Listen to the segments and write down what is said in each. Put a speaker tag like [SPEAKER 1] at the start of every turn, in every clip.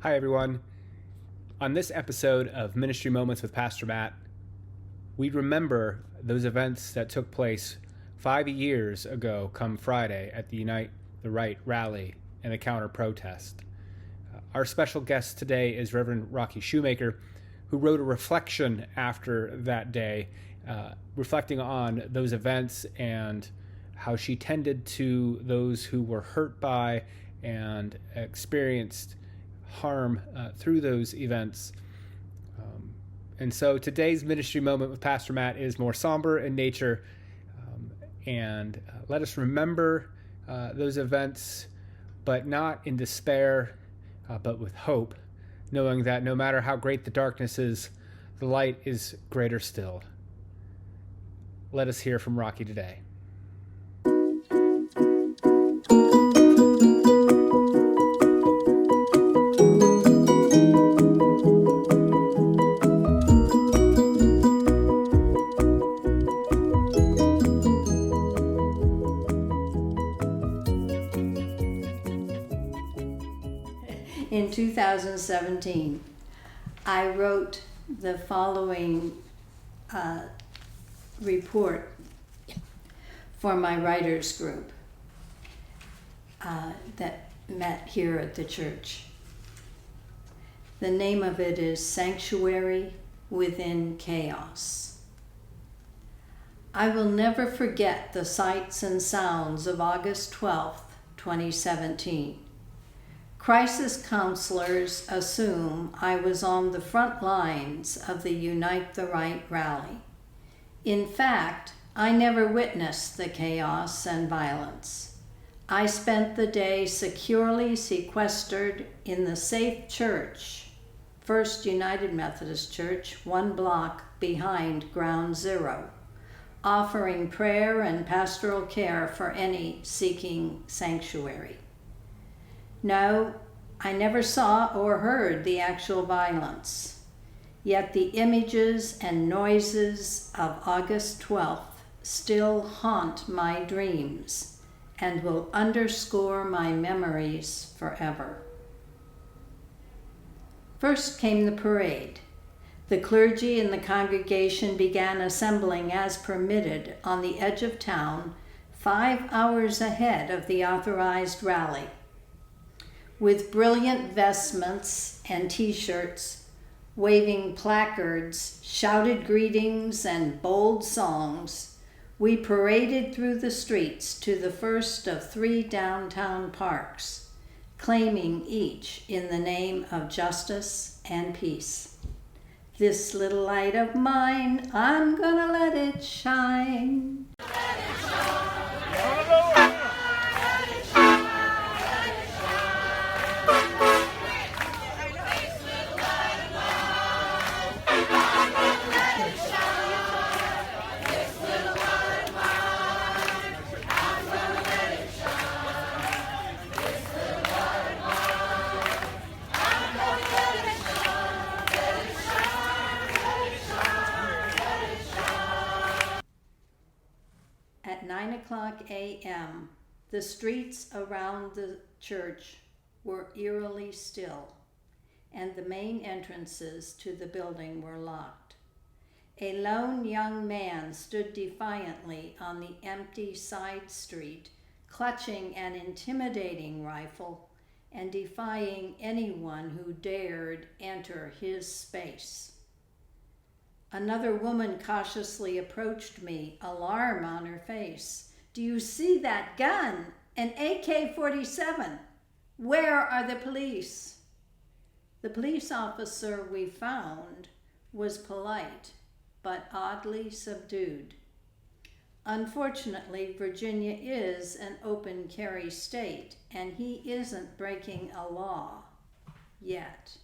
[SPEAKER 1] Hi, everyone. On this episode of Ministry Moments with Pastor Matt, we remember those events that took place 5 years ago come Friday at the Unite the Right rally and the counter protest. Our special guest today is Reverend Rocky Shoemaker, who wrote a reflection after that day, reflecting on those events and how she tended to those who were hurt by and experienced harm through those events. And so today's ministry moment with Pastor Matt is more somber in nature, and let us remember those events, but not in despair, but with hope, knowing that no matter how great the darkness is, the light is greater still. Let us hear from Rocky today.
[SPEAKER 2] In 2017, I wrote the following report for my writers group that met here at the church. The name of it is Sanctuary Within Chaos. I will never forget the sights and sounds of August 12th, 2017. Crisis counselors assume I was on the front lines of the Unite the Right rally. In fact, I never witnessed the chaos and violence. I spent the day securely sequestered in the safe church, First United Methodist Church, 1 block behind Ground Zero, offering prayer and pastoral care for any seeking sanctuary. No, I never saw or heard the actual violence, yet the images and noises of August 12th still haunt my dreams and will underscore my memories forever. First came the parade. The clergy and the congregation began assembling as permitted on the edge of town 5 hours ahead of the authorized rally. With brilliant vestments and t-shirts, waving placards, shouted greetings, and bold songs, we paraded through the streets to the first of 3 downtown parks, claiming each in the name of justice and peace. This little light of mine, I'm gonna let it shine. Let it shine. At 9:00 a.m., the streets around the church were eerily still, and the main entrances to the building were locked. A lone young man stood defiantly on the empty side street, clutching an intimidating rifle and defying anyone who dared enter his space. Another woman cautiously approached me, alarm on her face. "Do you see that gun? An AK-47. Where are the police?" The police officer we found was polite, but oddly subdued. Unfortunately, Virginia is an open carry state, and he isn't breaking a law yet.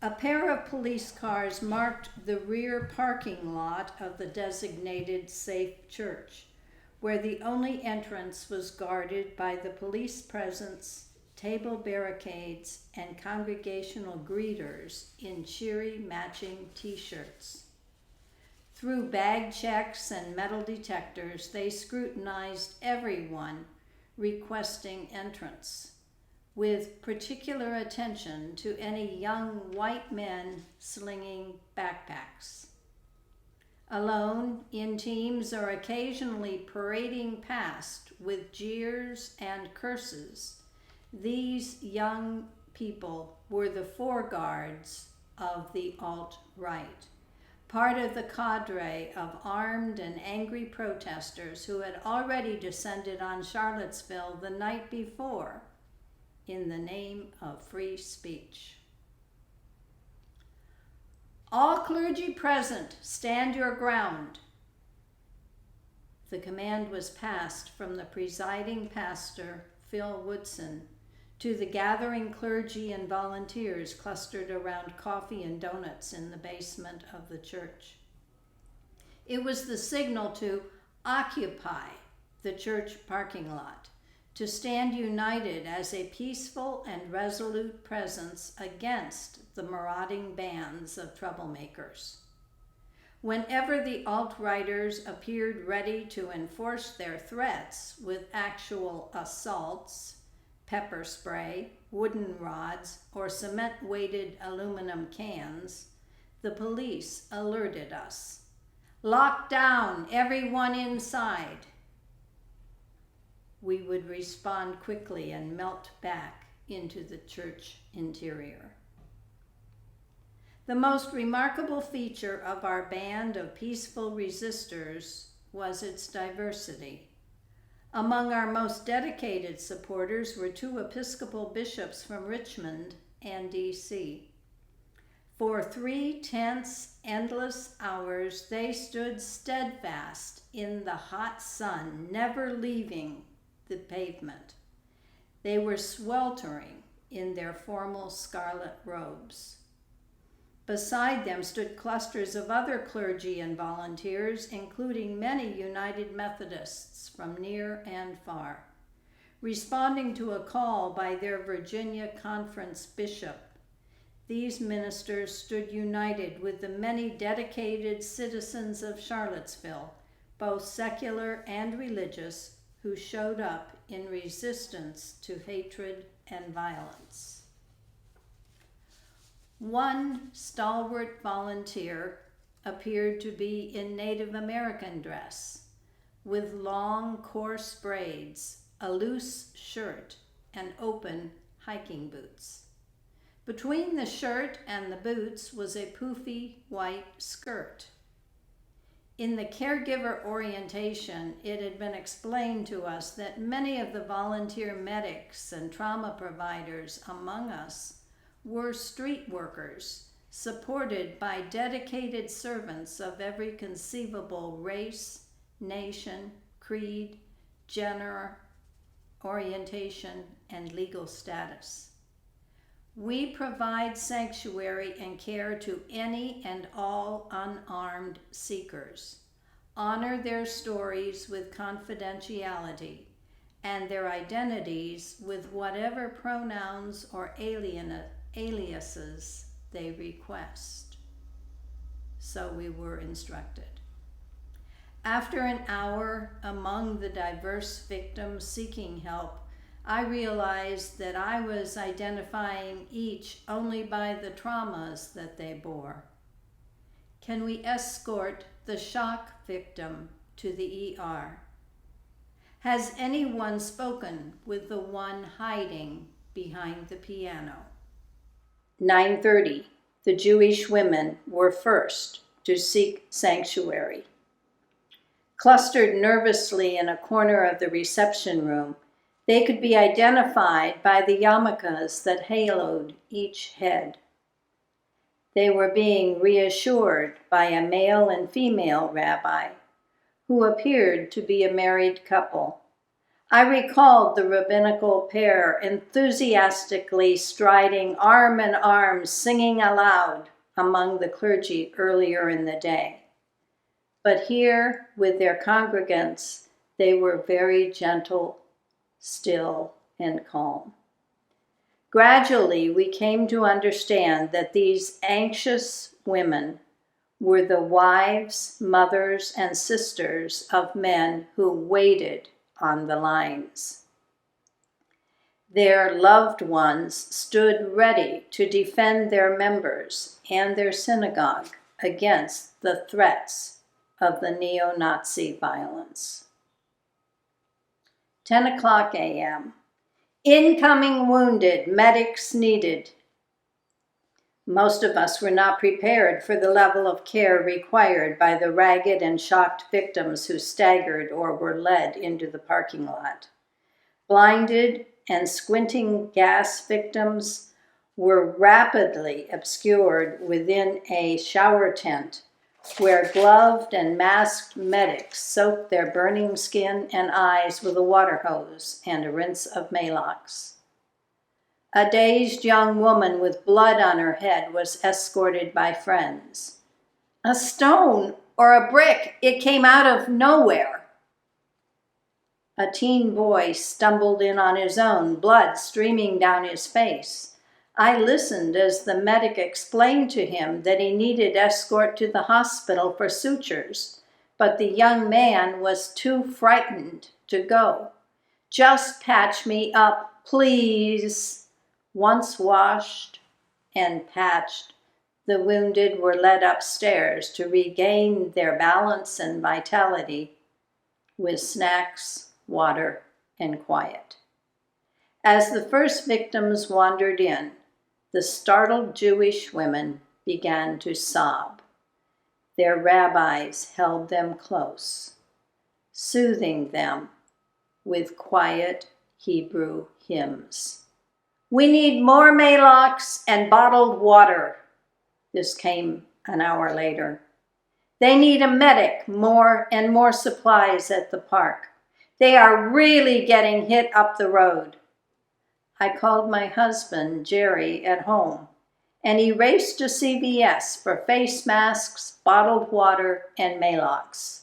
[SPEAKER 2] A pair of police cars marked the rear parking lot of the designated safe church, where the only entrance was guarded by the police presence, table barricades, and congregational greeters in cheery matching t-shirts. Through bag checks and metal detectors, they scrutinized everyone requesting entrance. with particular attention to any young white men slinging backpacks. Alone, in teams, or occasionally parading past with jeers and curses, these young people were the foreguards of the alt-right, part of the cadre of armed and angry protesters who had already descended on Charlottesville the night before in the name of free speech. All clergy present, stand your ground. The command was passed from the presiding pastor, Phil Woodson, to the gathering clergy and volunteers clustered around coffee and donuts in the basement of the church. It was the signal to occupy the church parking lot, to stand united as a peaceful and resolute presence against the marauding bands of troublemakers. Whenever the alt-righters appeared ready to enforce their threats with actual assaults, pepper spray, wooden rods, or cement-weighted aluminum cans, the police alerted us. Lock down, everyone inside. We would respond quickly and melt back into the church interior. The most remarkable feature of our band of peaceful resistors was its diversity. Among our most dedicated supporters were 2 Episcopal bishops from Richmond and D.C. For 3 tense, endless hours, they stood steadfast in the hot sun, never leaving the pavement. They were sweltering in their formal scarlet robes. Beside them stood clusters of other clergy and volunteers, including many United Methodists from near and far, responding to a call by their Virginia Conference bishop. These ministers stood united with the many dedicated citizens of Charlottesville, both secular and religious, who showed up in resistance to hatred and violence. One stalwart volunteer appeared to be in Native American dress, with long, coarse braids, a loose shirt, and open hiking boots. Between the shirt and the boots was a poofy white skirt. In the caregiver orientation, it had been explained to us that many of the volunteer medics and trauma providers among us were street workers, supported by dedicated servants of every conceivable race, nation, creed, gender, orientation, and legal status. We provide sanctuary and care to any and all unarmed seekers, honor their stories with confidentiality, and their identities with whatever pronouns or aliases they request. So we were instructed. After an hour among the diverse victims seeking help, I realized that I was identifying each only by the traumas that they bore. Can we escort the shock victim to the ER? Has anyone spoken with the one hiding behind the piano? 9:30, the Jewish women were first to seek sanctuary. Clustered nervously in a corner of the reception room, they could be identified by the yarmulkes that haloed each head. They were being reassured by a male and female rabbi, who appeared to be a married couple. I recalled the rabbinical pair enthusiastically striding arm in arm, singing aloud among the clergy earlier in the day. But here, with their congregants, they were very gentle, still, and calm. Gradually, we came to understand that these anxious women were the wives, mothers, and sisters of men who waited on the lines. Their loved ones stood ready to defend their members and their synagogue against the threats of the neo-Nazi violence. 10 o'clock a.m. Incoming wounded, medics needed. Most of us were not prepared for the level of care required by the ragged and shocked victims who staggered or were led into the parking lot. Blinded and squinting gas victims were rapidly obscured within a shower tent where gloved and masked medics soaked their burning skin and eyes with a water hose and a rinse of Maalox. A dazed young woman with blood on her head was escorted by friends. A stone or a brick, it came out of nowhere. A teen boy stumbled in on his own, blood streaming down his face. I listened as the medic explained to him that he needed escort to the hospital for sutures, but the young man was too frightened to go. Just patch me up, please. Once washed and patched, the wounded were led upstairs to regain their balance and vitality with snacks, water, and quiet. As the first victims wandered in, the startled Jewish women began to sob. Their rabbis held them close, soothing them with quiet Hebrew hymns. We need more Maalox and bottled water. This came an hour later. They need a medic, more and more supplies at the park. They are really getting hit up the road. I called my husband, Jerry, at home, and he raced to CVS for face masks, bottled water, and Maalox.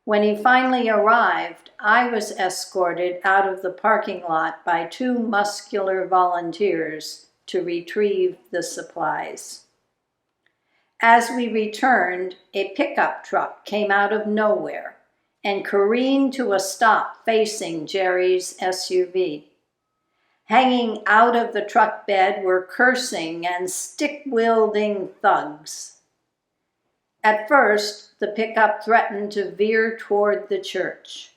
[SPEAKER 2] When he finally arrived, I was escorted out of the parking lot by 2 muscular volunteers to retrieve the supplies. As we returned, a pickup truck came out of nowhere and careened to a stop facing Jerry's SUV. Hanging out of the truck bed were cursing and stick-wielding thugs. At first, the pickup threatened to veer toward the church.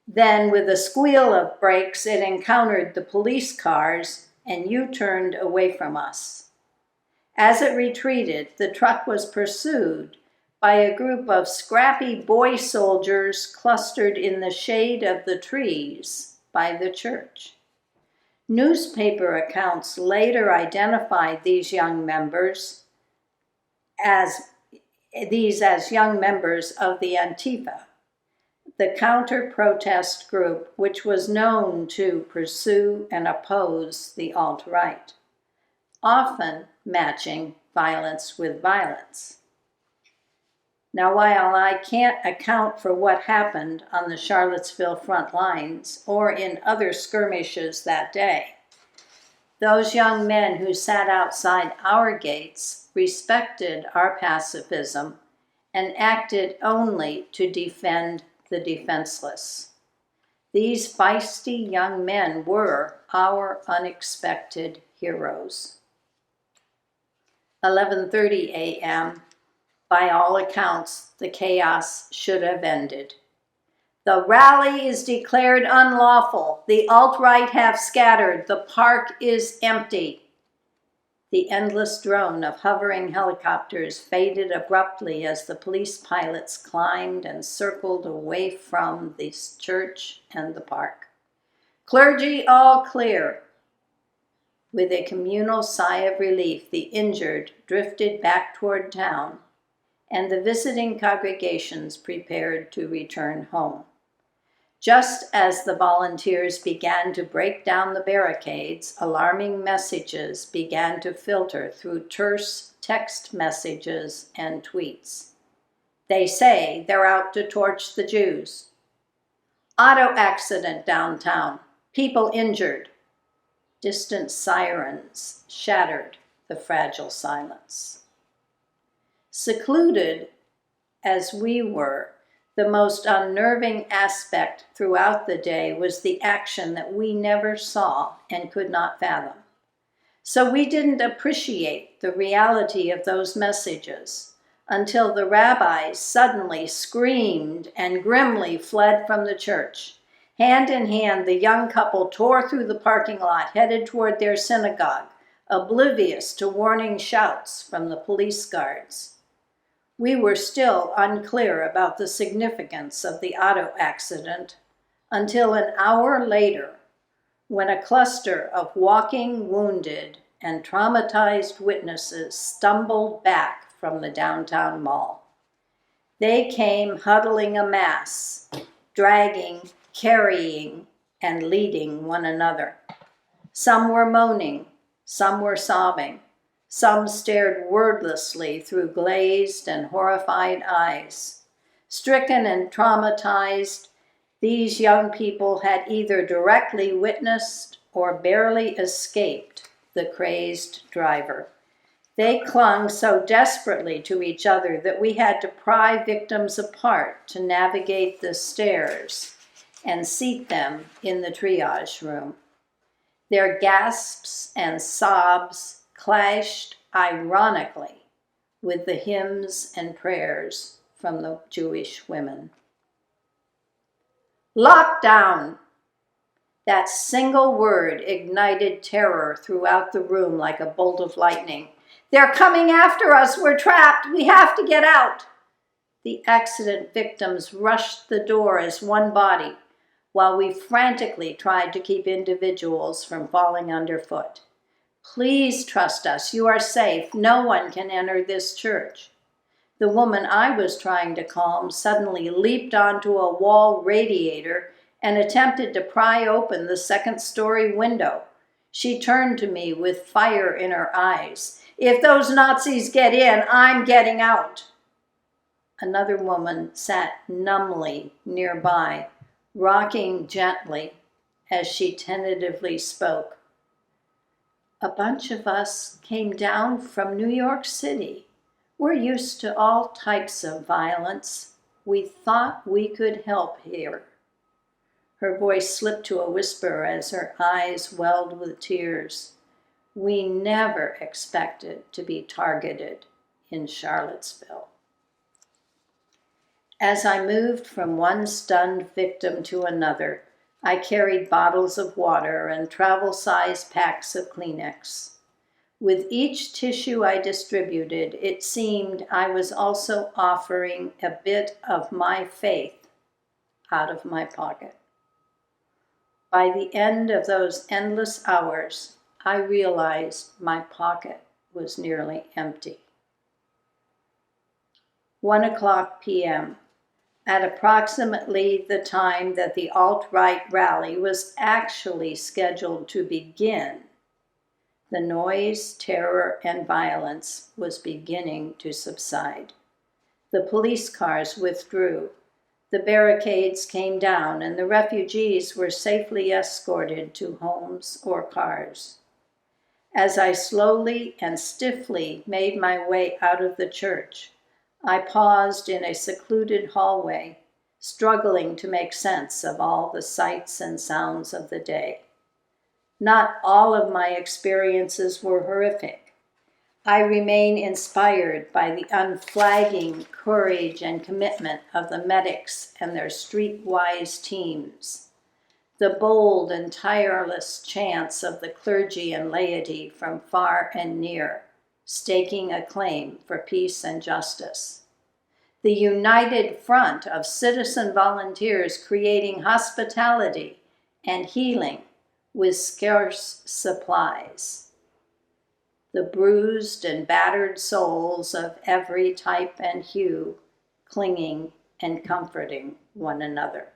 [SPEAKER 2] Then, with a squeal of brakes, it encountered the police cars and U-turned away from us. As it retreated, the truck was pursued by a group of scrappy boy soldiers clustered in the shade of the trees by the church. Newspaper accounts later identified these young members as young members of the Antifa, the counter-protest group which was known to pursue and oppose the alt-right, often matching violence with violence. Now, while I can't account for what happened on the Charlottesville front lines or in other skirmishes that day, those young men who sat outside our gates respected our pacifism and acted only to defend the defenseless. These feisty young men were our unexpected heroes. 11:30 a.m. By all accounts, the chaos should have ended. The rally is declared unlawful. The alt-right have scattered. The park is empty. The endless drone of hovering helicopters faded abruptly as the police pilots climbed and circled away from the church and the park. Clergy all clear. With a communal sigh of relief, the injured drifted back toward town, and the visiting congregations prepared to return home. Just as the volunteers began to break down the barricades, alarming messages began to filter through terse text messages and tweets. They say they're out to torch the Jews. Auto accident downtown. People injured. Distant sirens shattered the fragile silence. Secluded as we were, The most unnerving aspect throughout the day was the action that we never saw and could not fathom. So we didn't appreciate the reality of those messages until the rabbis suddenly screamed and grimly fled from the church. Hand in hand, the young couple tore through the parking lot, headed toward their synagogue, oblivious to warning shouts from the police guards. We were still unclear about the significance of the auto accident until an hour later, when a cluster of walking wounded and traumatized witnesses stumbled back from the downtown mall. They came huddling a mass, dragging, carrying, and leading one another. Some were moaning, some were sobbing. Some stared wordlessly through glazed and horrified eyes. Stricken and traumatized, these young people had either directly witnessed or barely escaped the crazed driver. They clung so desperately to each other that we had to pry victims apart to navigate the stairs and seat them in the triage room. Their gasps and sobs clashed ironically with the hymns and prayers from the Jewish women. Lockdown! That single word ignited terror throughout the room like a bolt of lightning. They're coming after us! We're trapped! We have to get out! The accident victims rushed the door as one body, while we frantically tried to keep individuals from falling underfoot. Please trust us. You are safe. No one can enter this church. The woman I was trying to calm suddenly leaped onto a wall radiator and attempted to pry open the second-story window. She turned to me with fire in her eyes. If those Nazis get in, I'm getting out. Another woman sat numbly nearby, rocking gently as she tentatively spoke. A bunch of us came down from New York City. We're used to all types of violence. We thought we could help here. Her voice slipped to a whisper as her eyes welled with tears. We never expected to be targeted in Charlottesville. As I moved from one stunned victim to another, I carried bottles of water and travel-sized packs of Kleenex. With each tissue I distributed, it seemed I was also offering a bit of my faith out of my pocket. By the end of those endless hours, I realized my pocket was nearly empty. 1:00 p.m. At approximately the time that the alt-right rally was actually scheduled to begin, the noise, terror, and violence was beginning to subside. The police cars withdrew, the barricades came down, and the refugees were safely escorted to homes or cars. As I slowly and stiffly made my way out of the church, I paused in a secluded hallway, struggling to make sense of all the sights and sounds of the day. Not all of my experiences were horrific. I remain inspired by the unflagging courage and commitment of the medics and their streetwise teams, the bold and tireless chants of the clergy and laity from far and near, staking a claim for peace and justice. The united front of citizen volunteers creating hospitality and healing with scarce supplies. The bruised and battered souls of every type and hue clinging and comforting one another.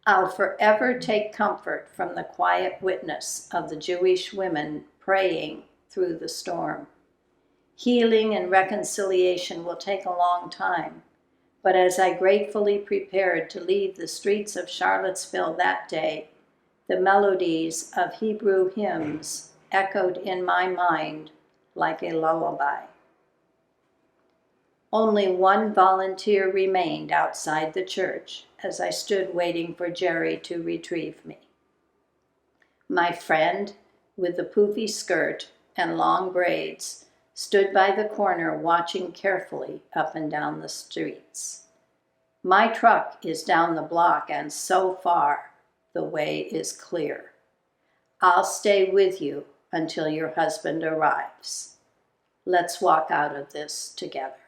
[SPEAKER 2] I'll forever take comfort from the quiet witness of the Jewish women praying through the storm. Healing and reconciliation will take a long time, but as I gratefully prepared to leave the streets of Charlottesville that day, the melodies of Hebrew hymns echoed in my mind like a lullaby. Only one volunteer remained outside the church as I stood waiting for Jerry to retrieve me. My friend, with the poofy skirt and long braids, stood by the corner watching carefully up and down the streets. My truck is down the block, and so far, the way is clear. I'll stay with you until your husband arrives. Let's walk out of this together.